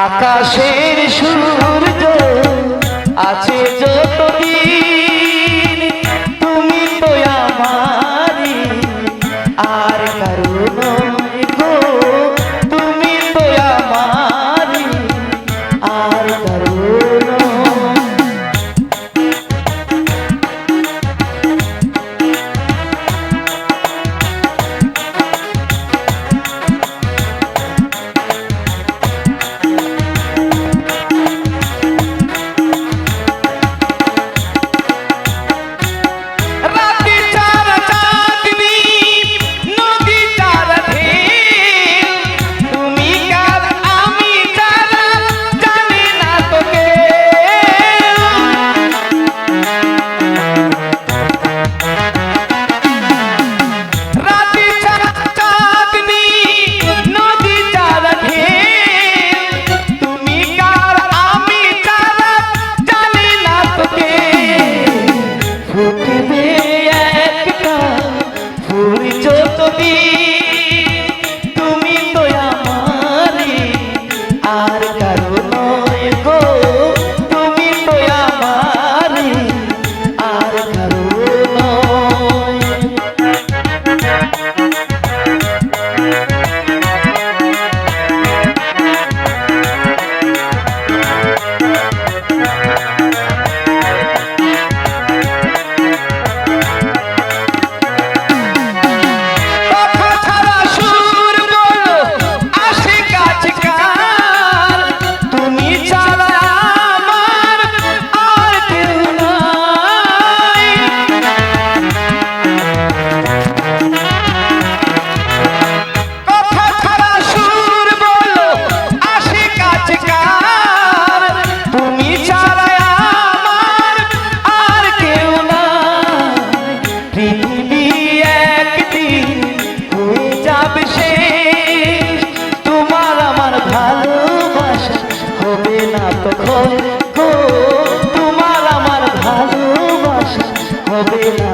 আকাশের সূর্য আছে যতদিন তুমি তো আমারই আর কারো নয় গো তুমি তো আমারই আর কারো নয়। তুমি তো আমারই আর কারো নয় গো তুমি তো আমারই আর কারো নয়। তখন গো তোমার আমার ভালোবাসা হবে না।